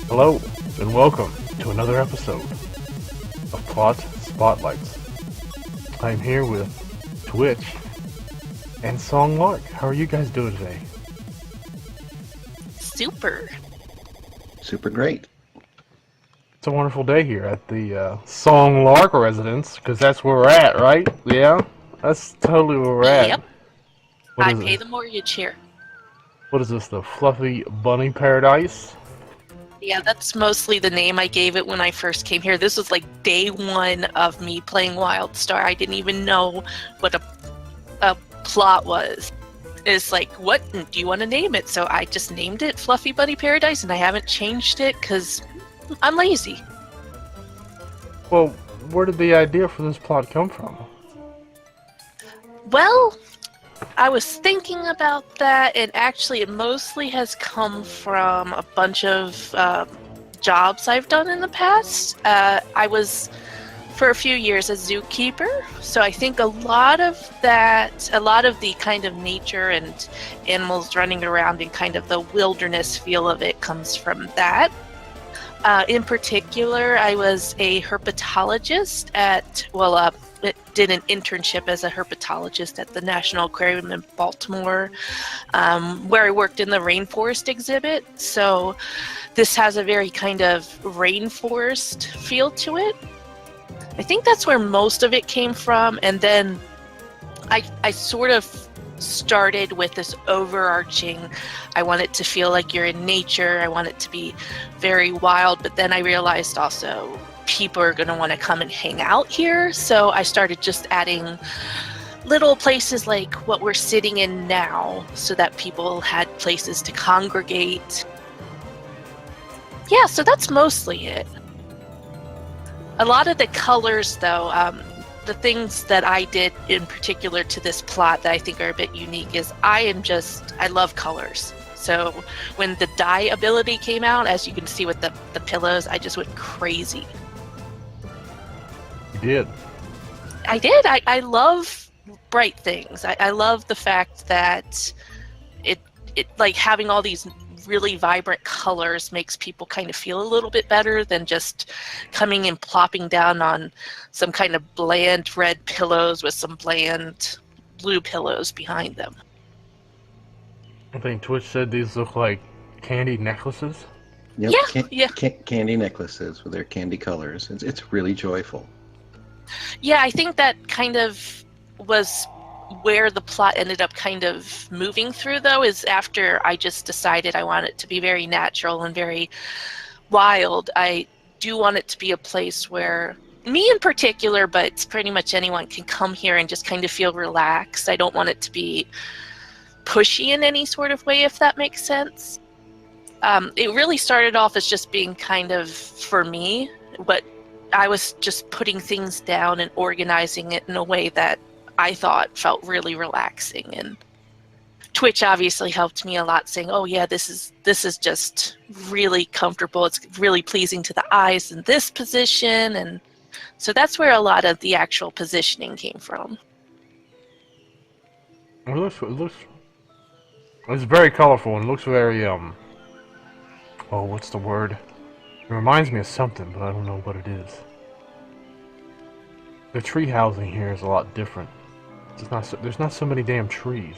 Hello, and welcome to another episode of Plot Spotlights. I'm here with Twitch and Song Lark. How are you guys doing today? Super. Super great. It's a wonderful day here at the Song Lark residence, because that's where we're at, right? Yeah? That's totally where we're at. Yep. What I is pay it? the mortgage here. What is this, the Fluffy Bunny Paradise? Yeah, that's mostly the name I gave it when I first came here. This was like day one of me playing WildStar. I didn't even know what a plot was. It's like, what do you want to name it? So I just named it Fluffy Bunny Paradise, and I haven't changed it because I'm lazy. Well, where did the idea for this plot come from? Well, I was thinking about that, and actually it mostly has come from a bunch of jobs I've done in the past. I was, for a few years, a zookeeper, so I think a lot of the kind of nature and animals running around and kind of the wilderness feel of it comes from that. In particular, I was a herpetologist did an internship as a herpetologist at the National Aquarium in Baltimore, where I worked in the rainforest exhibit. So this has a very kind of rainforest feel to it. I think that's where most of it came from. And then I sort of started with this overarching, I want it to feel like you're in nature, I want it to be very wild, but then I realized also people are going to want to come and hang out here, so I started just adding little places like what we're sitting in now so that people had places to congregate. Yeah, so that's mostly it. A lot of the colors though, the things that I did in particular to this plot that I think are a bit unique is I love colors. So when the dye ability came out, as you can see with the pillows, I just went crazy. You did. I did. I love bright things. I love the fact that it like having all these really vibrant colors makes people kind of feel a little bit better than just coming and plopping down on some kind of bland red pillows with some bland blue pillows behind them. I think Twitch said these look like candy necklaces. Yep. Yeah. Candy necklaces with their candy colors. It's really joyful. Yeah, I think that kind of was where the plot ended up kind of moving through, though, is after I just decided I want it to be very natural and very wild. I do want it to be a place where me in particular, but pretty much anyone can come here and just kind of feel relaxed. I don't want it to be pushy in any sort of way, if that makes sense. It really started off as just being kind of for me, but I was just putting things down and organizing it in a way that I thought felt really relaxing. And Twitch obviously helped me a lot, saying, oh yeah, this is just really comfortable. It's really pleasing to the eyes in this position. And so that's where a lot of the actual positioning came from. It's very colorful and looks very, what's the word? It reminds me of something, but I don't know what it is. The tree housing here is a lot different. There's not so many damn trees,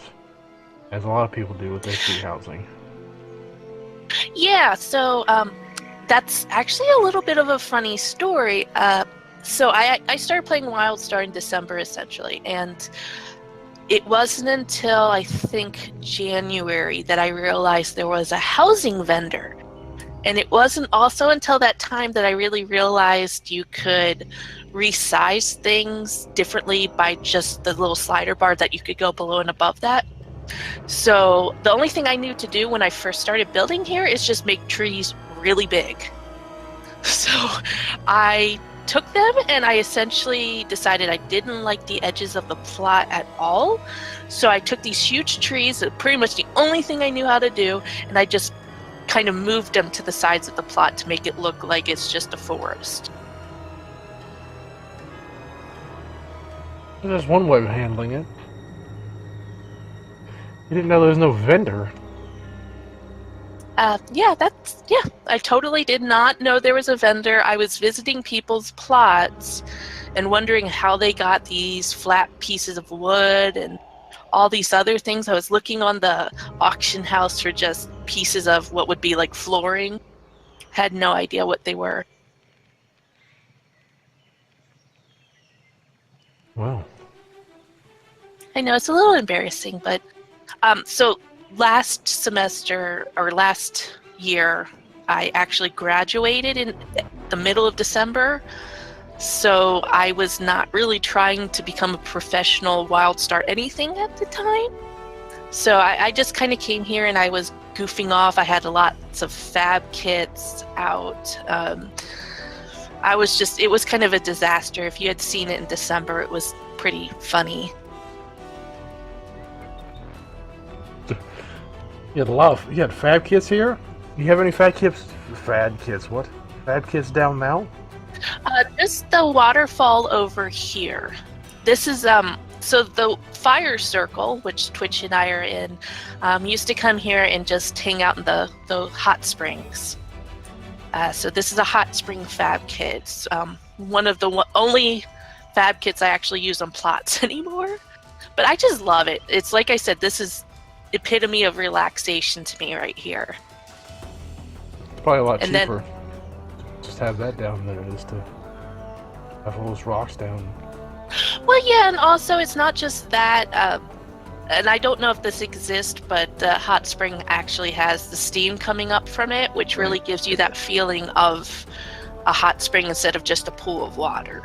as a lot of people do with their tree housing. Yeah, so that's actually a little bit of a funny story. So I started playing WildStar in December, essentially, and it wasn't until I think January that I realized there was a housing vendor. And it wasn't also until that time that I really realized you could resize things differently by just the little slider bar that you could go below and above that. So the only thing I knew to do when I first started building here is just make trees really big. So I took them and I essentially decided I didn't like the edges of the plot at all. So I took these huge trees, pretty much the only thing I knew how to do, and I just kind of moved them to the sides of the plot to make it look like it's just a forest. There's one way of handling it. You didn't know there was no vendor. Yeah. I totally did not know there was a vendor. I was visiting people's plots and wondering how they got these flat pieces of wood and all these other things. I was looking on the auction house for just pieces of what would be like flooring. Had no idea what they were. Wow. I know it's a little embarrassing, but so last semester or last year, I actually graduated in the middle of December. So I was not really trying to become a professional wild star anything at the time. So I just kind of came here and I was goofing off. I had lots of fab kits out. It was kind of a disaster. If you had seen it in December, it was pretty funny. You had fab kits here? You have any fab kits? Fab kits, what? Fab kits down now? Just the waterfall over here. This is so the fire circle, which Twitch and I are in, used to come here and just hang out in the hot springs. So this is a hot spring fab kit. It's, one of the only fab kits I actually use on plots anymore. But I just love it. It's like I said, this is epitome of relaxation to me right here. It's probably a lot And cheaper. Just have that down than it is to have all those rocks down. Well, yeah, and also it's not just that, and I don't know if this exists, but the hot spring actually has the steam coming up from it, which really gives you that feeling of a hot spring instead of just a pool of water.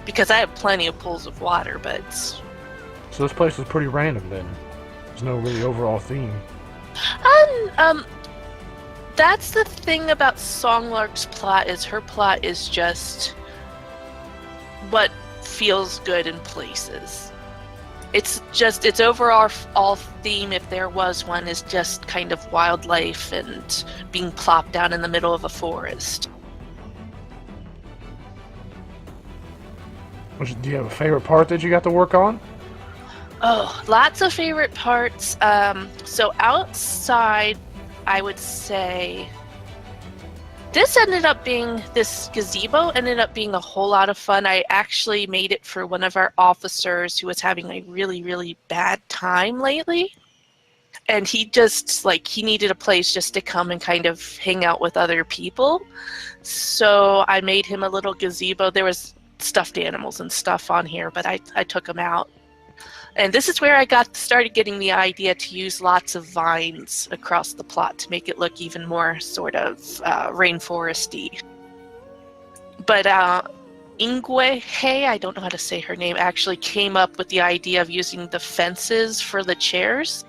Because I have plenty of pools of water, but... So this place is pretty random then. There's no really overall theme. That's the thing about Songlark's plot, is her plot is just what feels good in places. It's just, its overall all theme, if there was one, is just kind of wildlife and being plopped down in the middle of a forest. Do you have a favorite part that you got to work on? Oh, lots of favorite parts. So outside, I would say this gazebo ended up being a whole lot of fun. I actually made it for one of our officers who was having a really, really bad time lately. And he needed a place just to come and kind of hang out with other people. So I made him a little gazebo. There was stuffed animals and stuff on here, but I took them out. And this is where I started getting the idea to use lots of vines across the plot to make it look even more sort of rainforesty. But Ingwe, I don't know how to say her name, actually came up with the idea of using the fences for the chairs.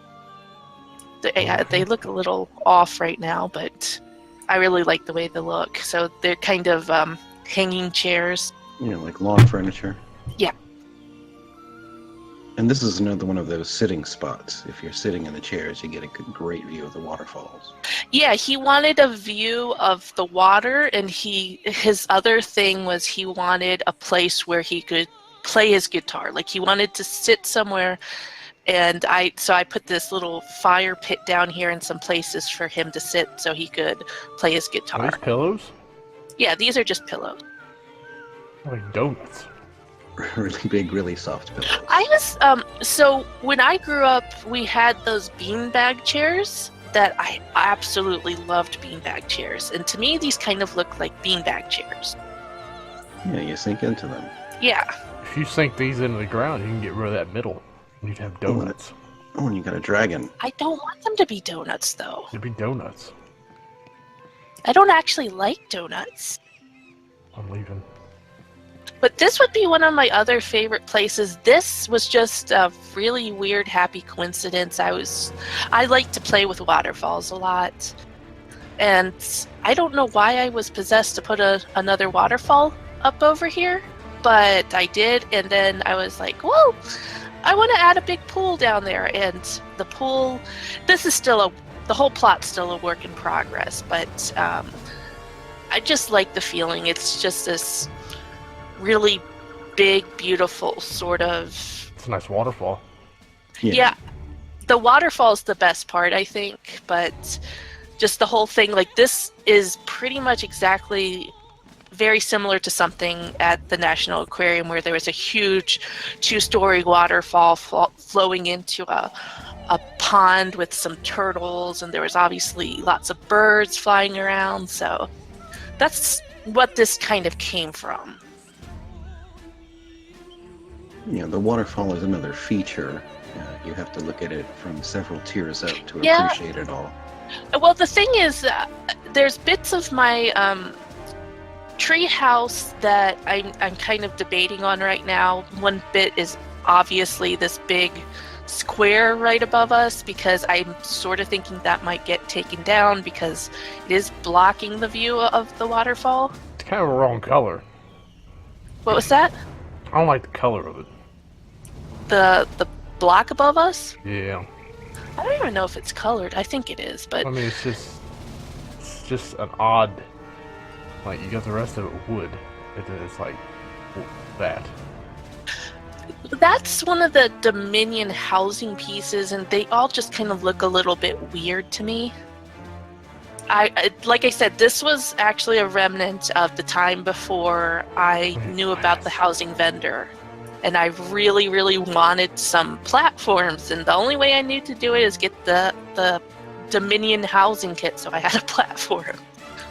They look a little off right now, but I really like the way they look. So they're kind of hanging chairs. You know, like lawn furniture. Yeah. And this is another one of those sitting spots. If you're sitting in the chairs, you get a great view of the waterfalls. Yeah, he wanted a view of the water, and his other thing was he wanted a place where he could play his guitar. Like, he wanted to sit somewhere, and I put this little fire pit down here and some places for him to sit so he could play his guitar. Are these pillows? Yeah, these are just pillows. Like donuts. Really big, really soft pillows. I was, so when I grew up, we had those beanbag chairs that I absolutely loved beanbag chairs. And to me, these kind of look like beanbag chairs. Yeah, you sink into them. Yeah. If you sink these into the ground, you can get rid of that middle. You'd have donuts. Oh, and you got a dragon. I don't want them to be donuts, though. It'd be donuts. I don't actually like donuts. I'm leaving. But this would be one of my other favorite places. This was just a really weird, happy coincidence. I like to play with waterfalls a lot. And I don't know why I was possessed to put another waterfall up over here, but I did. And then I was like, whoa, I want to add a big pool down there. And the pool, the whole plot's still a work in progress, but I just like the feeling. It's just this really big, beautiful sort of... It's a nice waterfall. Yeah. the waterfall's the best part, I think, but just the whole thing, like, this is pretty much exactly very similar to something at the National Aquarium where there was a huge 2-story waterfall flowing into a pond with some turtles, and there was obviously lots of birds flying around, so that's what this kind of came from. You know, the waterfall is another feature. You have to look at it from several tiers up to Yeah. appreciate it all. Well, the thing is, there's bits of my tree house that I'm kind of debating on right now. One bit is obviously this big square right above us, because I'm sort of thinking that might get taken down because it is blocking the view of the waterfall. It's kind of a wrong color. What was that? I don't like the color of it. The block above us? Yeah. I don't even know if it's colored. I think it is, but I mean, it's just an odd. Like, you got the rest of it wood, and then it's like that. that's one of the Dominion housing pieces, and they all just kind of look a little bit weird to me. Like I said, this was actually a remnant of the time before I knew about the housing vendor. And I really, really wanted some platforms, and the only way I knew to do it is get the Dominion housing kit, so I had a platform.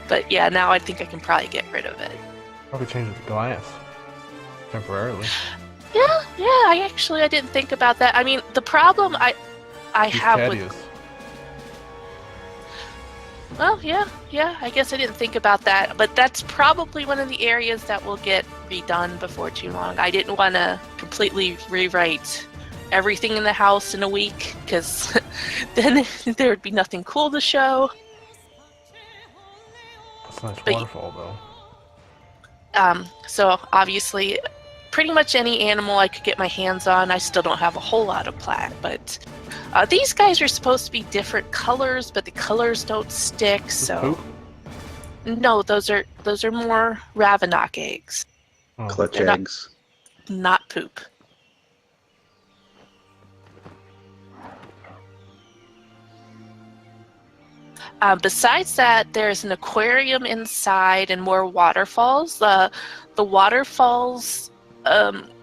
But yeah, now I think I can probably get rid of it. Probably change it to glass. Temporarily. Yeah, I didn't think about that. I mean, the problem I These have with... patios. Well, yeah, I guess I didn't think about that, but that's probably one of the areas that will get redone before too long. I didn't want to completely rewrite everything in the house in a week, because then there would be nothing cool to show. That's a nice But- waterfall, though. So obviously, pretty much any animal I could get my hands on. I still don't have a whole lot of plat, but these guys are supposed to be different colors, but the colors don't stick. So Poop? no, those are more Ravenok eggs, Oh. Clutch They're not- eggs. not poop. Besides that, there's an aquarium inside and more waterfalls. The waterfalls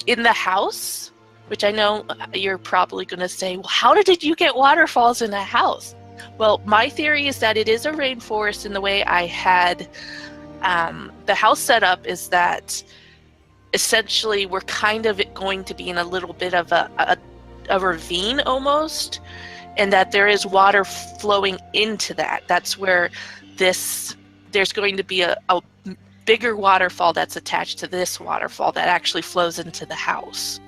in the house, which I know you're probably going to say, well, how did you get waterfalls in a house? Well, my theory is that it is a rainforest, and the way I had the house set up is that essentially we're kind of going to be in a little bit of a ravine almost, and that there is water flowing into that. That's where there's going to be a bigger waterfall that's attached to this waterfall that actually flows into the house.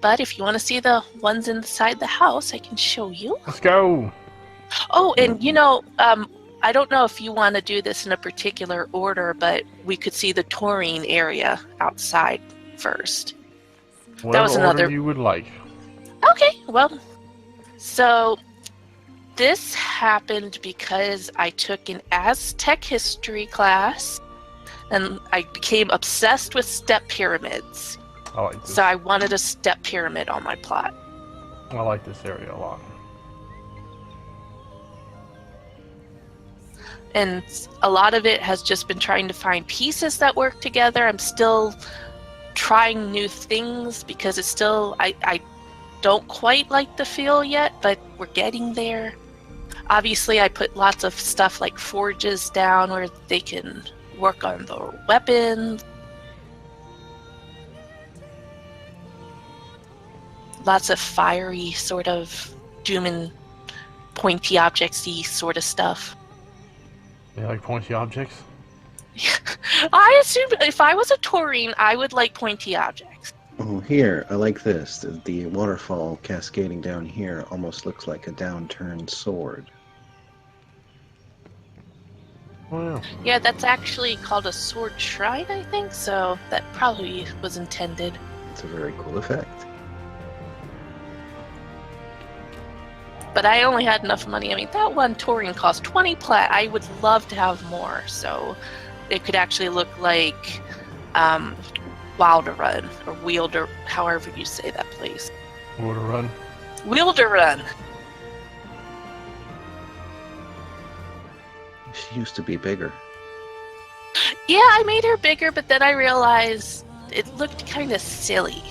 But if you want to see the ones inside the house, I can show you. Let's go! Oh, and I don't know if you want to do this in a particular order, but we could see the taurine area outside first. Whatever was another- order you would like. Okay, well, so this happened because I took an Aztec history class, and I became obsessed with step pyramids. I like this. So I wanted a step pyramid on my plot. I like this area a lot. And a lot of it has just been trying to find pieces that work together. I'm still trying new things because it's still, I don't quite like the feel yet, but we're getting there. Obviously, I put lots of stuff like forges down where they can work on their weapons. Lots of fiery sort of doom and pointy objects-y sort of stuff. You like pointy objects? I assume if I was a taurine, I would like pointy objects. Oh, here, I like this. The waterfall cascading down here almost looks like a downturned sword. Well, Yeah, that's actually called a sword shrine, I think, so that probably was intended. It's a very cool effect. But I only had enough money. I mean, that one taurine cost 20 plat. I would love to have more, so it could actually look like Wilderun, or Wielder, however you say that place. Water run. Wilderun. She used to be bigger. Yeah, I made her bigger, but then I realized it looked kind of silly.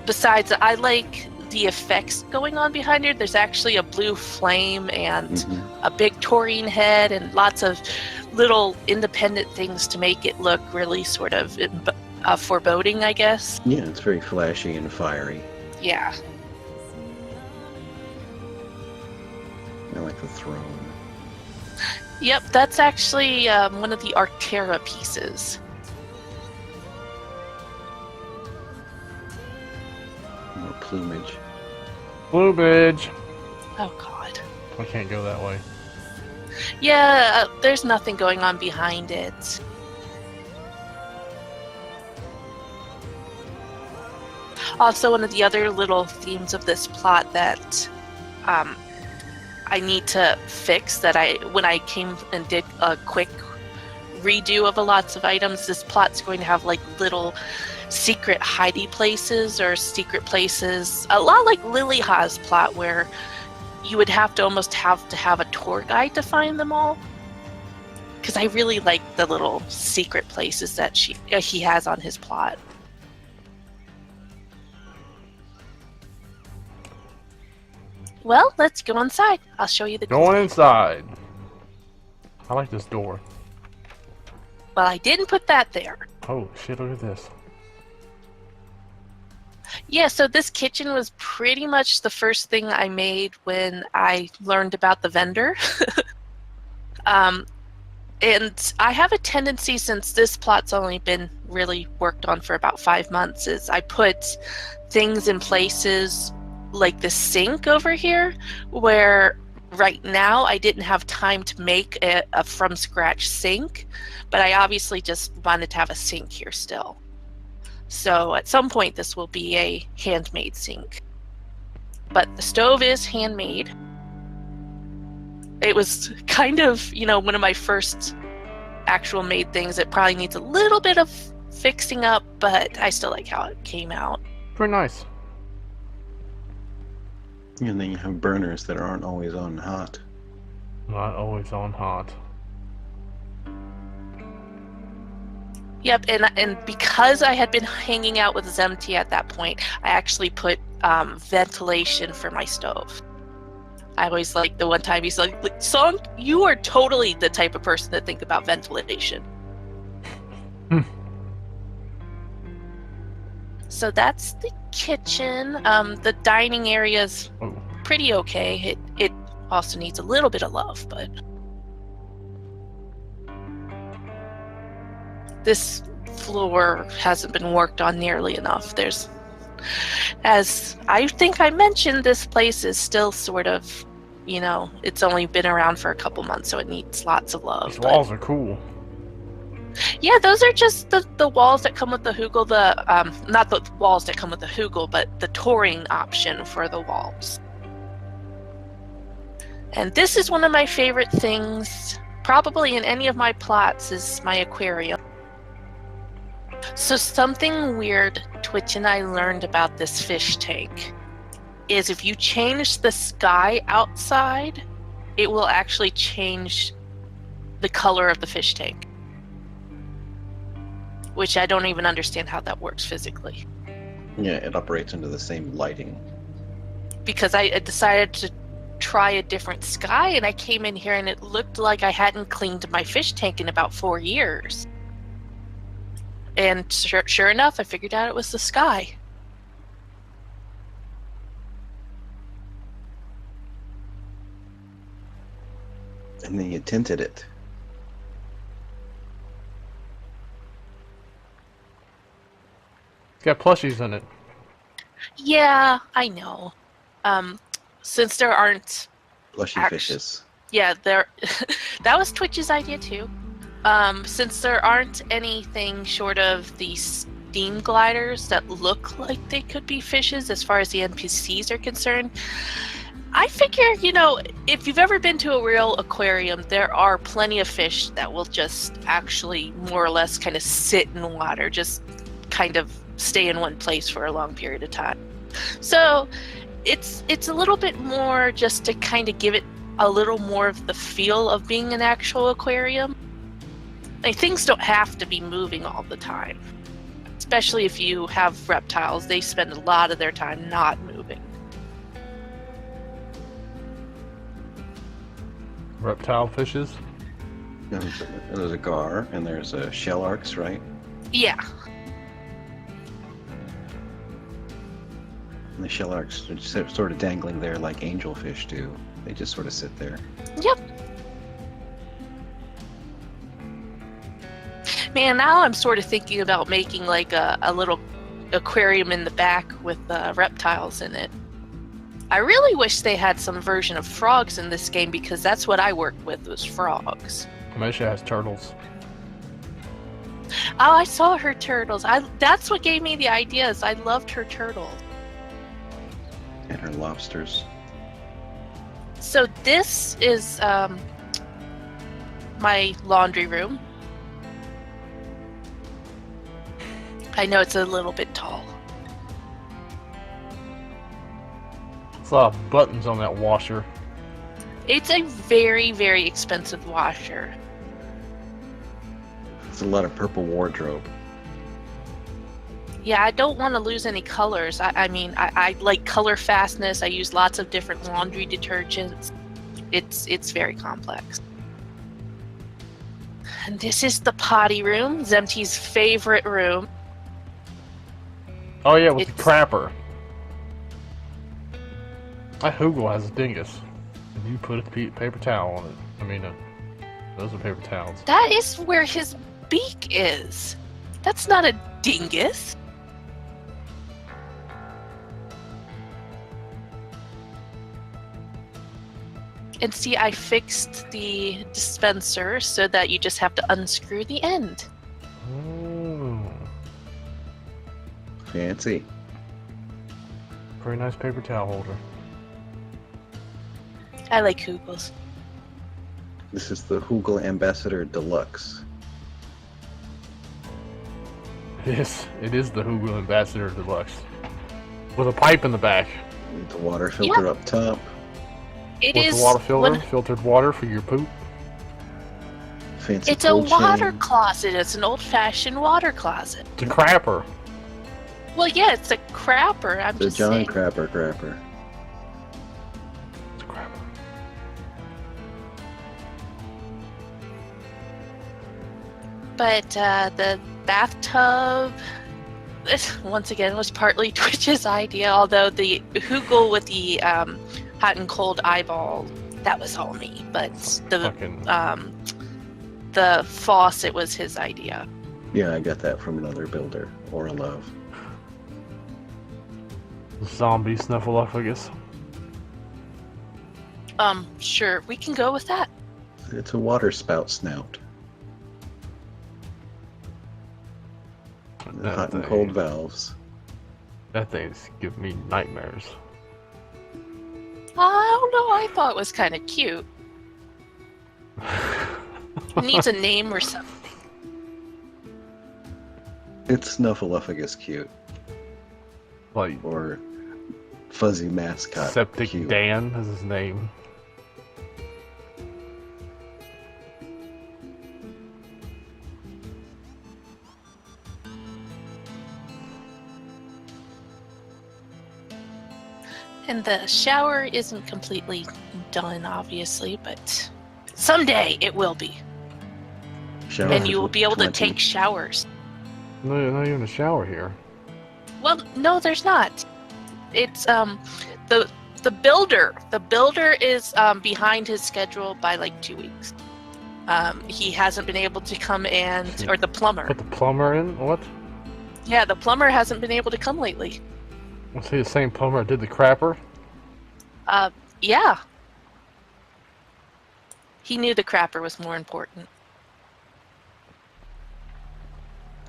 Besides, I like the effects going on behind her. There's actually a blue flame and a big taurine head and lots of little independent things to make it look really sort of foreboding, I guess. Yeah, it's very flashy and fiery. Yeah. I like the throne. Yep, that's actually one of the Arctera pieces. More plumage. Plumage. Oh god. I can't go that way. Yeah, there's nothing going on behind it. Also, one of the other little themes of this plot that I need to fix, that when I came and did a quick redo of lots of items, this plot's going to have like little secret hidey places or secret places, a lot like Lilyha's plot, where you would have to almost have a tour guide to find them all. Because I really like the little secret places that he has on his plot. Well, let's go inside. I'll show you the Going inside. I like this door. Well, I didn't put that there. Oh shit, look at this. Yeah, so this kitchen was pretty much the first thing I made when I learned about the vendor. And I have a tendency, since this plot's only been really worked on for about 5 months, is I put things in places like the sink over here, where right now I didn't have time to make a from scratch sink, but I obviously just wanted to have a sink here still. So at some point this will be a handmade sink. But the stove is handmade. It was kind of, one of my first actual made things. It probably needs a little bit of fixing up, but I still like how it came out. Pretty nice. And then you have burners that aren't always on hot. Not always on hot. Yep, and because I had been hanging out with Zemti at that point, I actually put ventilation for my stove. I always like the one time he's like, Song, you are totally the type of person to think about ventilation. So that's the kitchen. The dining area's pretty okay. It also needs a little bit of love, but this floor hasn't been worked on nearly enough. As I think I mentioned, this place is still sort of, it's only been around for a couple months, so it needs lots of love. These walls are cool. Yeah, those are just the walls that come with the hugel. Not the walls that come with the hugel, but the touring option for the walls. And this is one of my favorite things, probably in any of my plots, is my aquarium. So something weird Twitch and I learned about this fish tank is if you change the sky outside, it will actually change the color of the fish tank. Which I don't even understand how that works physically. Yeah, it operates under the same lighting. Because I decided to try a different sky, and I came in here and it looked like I hadn't cleaned my fish tank in about 4 years. And sure enough, I figured out it was the sky. And then you tinted it. It's got plushies in it. Yeah, I know. Since there aren't Plushy fishes. Yeah, that was Twitch's idea too. Since there aren't anything short of the steam gliders that look like they could be fishes as far as the NPCs are concerned, I figure, if you've ever been to a real aquarium, there are plenty of fish that will just actually more or less kind of sit in water, just kind of stay in one place for a long period of time. So it's a little bit more just to kind of give it a little more of the feel of being an actual aquarium. Like, things don't have to be moving all the time. Especially if you have reptiles, they spend a lot of their time not moving. Reptile fishes? There's a gar, and there's shell arcs, right? Yeah. And the shell arcs are just sort of dangling there like angelfish do. They just sort of sit there. Yep. Man, now I'm sort of thinking about making like a little aquarium in the back with reptiles in it. I really wish they had some version of frogs in this game, because that's what I worked with, was frogs. Misha has turtles. Oh, I saw her turtles. That's what gave me the ideas. I loved her turtle. And her lobsters. So this is my laundry room. I know it's a little bit tall. There's a lot of buttons on that washer. It's a very, very expensive washer. It's a lot of purple wardrobe. Yeah, I don't want to lose any colors. I like color fastness. I use lots of different laundry detergents. It's very complex. And this is the potty room, Zemti's favorite room. Oh yeah, with the crapper. My Hoogle has a dingus. And you put a paper towel on it. Those are paper towels. That is where his beak is. That's not a dingus. And see, I fixed the dispenser so that you just have to unscrew the end. Ooh. Fancy. Very nice paper towel holder. I like Hoogles. This is the Hoogle Ambassador Deluxe. It is the Hoogle Ambassador Deluxe. With a pipe in the back. With the water filter up top. It With is the water filter, filtered water for your poop. Fancy It's a cold water chain. closet. It's an old-fashioned water closet. It's a crapper. Well, yeah, it's a crapper. I'm The just John saying. Crapper Crapper. It's a crapper. But the bathtub, once again, was partly Twitch's idea, although the Hoogle with the hot and cold eyeball, that was all me. But the faucet was his idea. Yeah, I got that from another builder. Or a love. Zombie Snuffleupagus. Sure, we can go with that. It's a water spout snout. The hot and cold valves. That thing's giving me nightmares. I don't know, I thought it was kind of cute. It needs a name or something. It's Snuffleupagus cute. Like, Or Fuzzy Mascot Septic cute. Dan is his name. And the shower isn't completely done, obviously, but someday it will be. Shower And you will be able to 20. take showers. No, not even a shower here. Well, no, there's not. It's the builder. The builder is behind his schedule by like 2 weeks. He hasn't been able to come or the plumber. Put the plumber in? What? Yeah, the plumber hasn't been able to come lately. Was he the same plumber that did the crapper? Yeah. He knew the crapper was more important.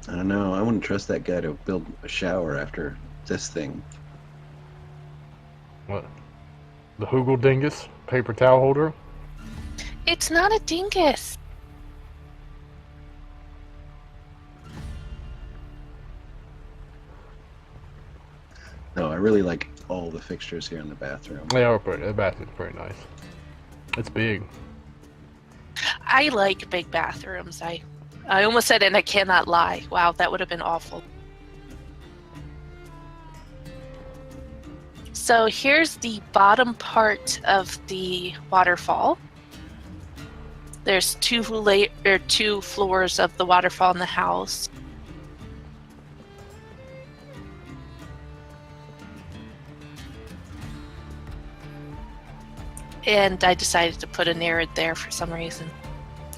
I don't know. I wouldn't trust that guy to build a shower after this thing. What? The Hoogle Dingus paper towel holder. It's not a dingus. No, I really like all the fixtures here in the bathroom. They are pretty. The bathroom's pretty nice. It's big. I like big bathrooms. I almost said, and I cannot lie. Wow, that would have been awful. So here's the bottom part of the waterfall. There's two floors of the waterfall in the house. And I decided to put a Nereid there for some reason.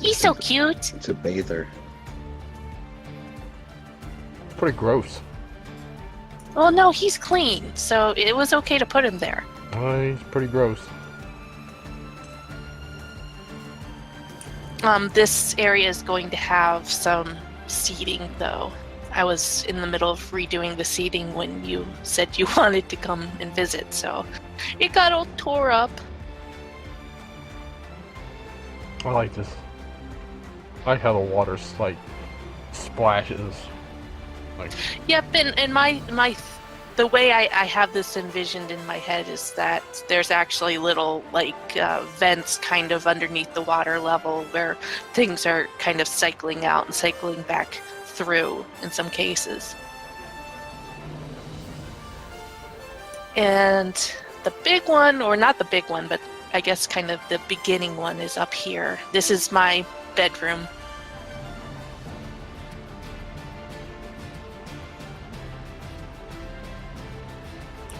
He's so cute. It's a bather. Pretty gross. Well, no, he's clean, so it was okay to put him there. He's pretty gross. This area is going to have some seating, though. I was in the middle of redoing the seating when you said you wanted to come and visit, so it got all tore up. I like this. I like how the water's like splashes. Like, Yep, and the way I have this envisioned in my head is that there's actually little vents kind of underneath the water level where things are kind of cycling out and cycling back through in some cases. And the big one, or not the big one, but I guess kind of the beginning one is up here. This is my bedroom.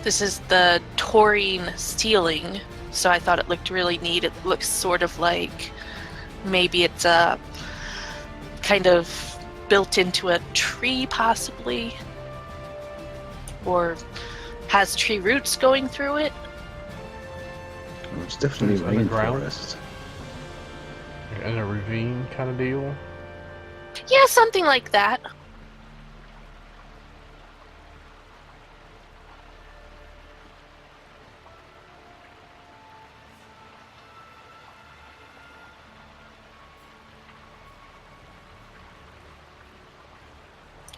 This is the taurine ceiling, so I thought it looked really neat. It looks sort of like maybe it's a kind of built into a tree, possibly, or has tree roots going through it. Well, it's definitely It's underground. rainforest. in a ravine kind of deal. Yeah, something like that.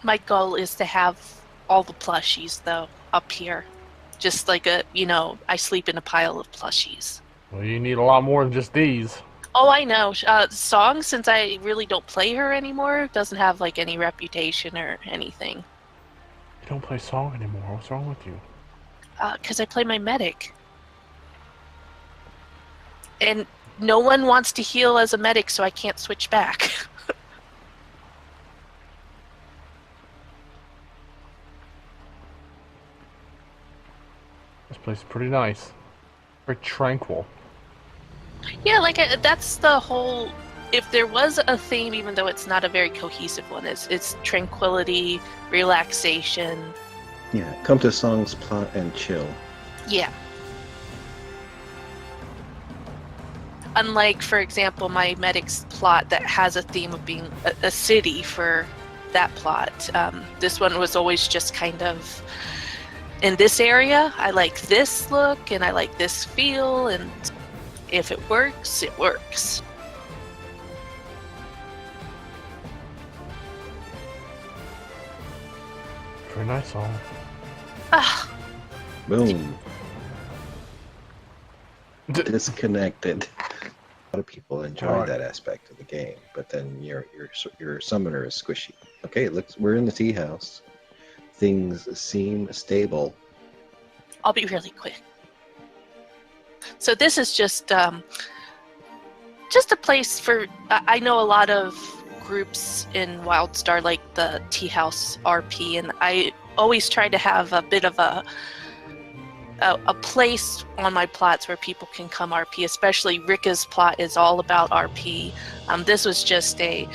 My goal is to have all the plushies, though, up here. Just like I sleep in a pile of plushies. Well, you need a lot more than just these. Oh, I know. Song, since I really don't play her anymore, doesn't have like any reputation or anything. You don't play Song anymore. What's wrong with you? 'Cause I play my medic. And no one wants to heal as a medic, so I can't switch back. This place is pretty nice. Very tranquil. Yeah, that's the whole. If there was a theme, even though it's not a very cohesive one, it's tranquility, relaxation. Yeah, come to Song's plot and chill. Yeah. Unlike, for example, my medic's plot that has a theme of being a city for that plot. This one was always just kind of, in this area, I like this look and I like this feel, and if it works, it works. Very nice song. Ah, Boom. Disconnected. A lot of people enjoy Alright. that aspect of the game, but then your summoner is squishy. Okay, we're in the tea house. Things seem stable. I'll be really quick. So this is just a place for. I know a lot of groups in WildStar, like the Tea House RP, and I always try to have a bit of a place on my plots where people can come RP. Especially Rika's plot is all about RP. This was just a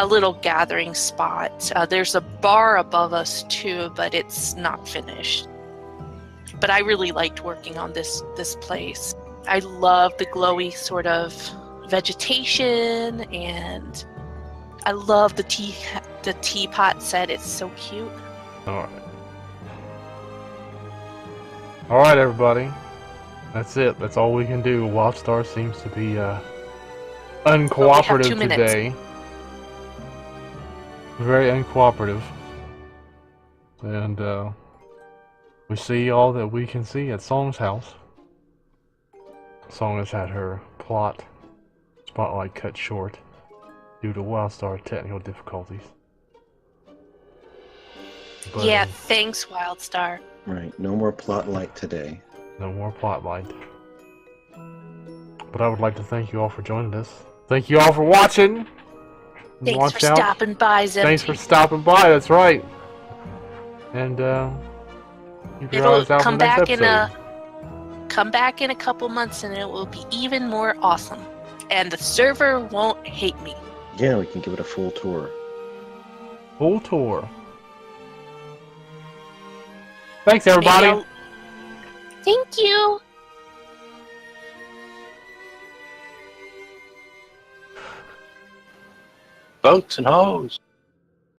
little gathering spot. There's a bar above us too, but it's not finished. But I really liked working on this place. I love the glowy sort of vegetation, and I love the teapot set. It's so cute. Alright. Alright, everybody. That's it. That's all we can do. Wildstar seems to be Well, we have 2 uncooperative minutes. today. Very uncooperative. And we see all that we can see at Song's house. Song has had her plot spotlight cut short due to Wildstar technical difficulties. But, Yeah, thanks, Wildstar. Right. No more plot light today. no more plotlight. But I would like to thank you all for joining us. Thank you all for watching. Thanks Watch for out. stopping by, Zempty. Thanks for stopping by. That's right. And keep your It'll eyes out for come the next back episode. come back in a couple months, and it will be even more awesome. And the server won't hate me. Yeah, we can give it a full tour. Full tour. Thanks, Maybe everybody. I'll- Thank you. Boats and hoes.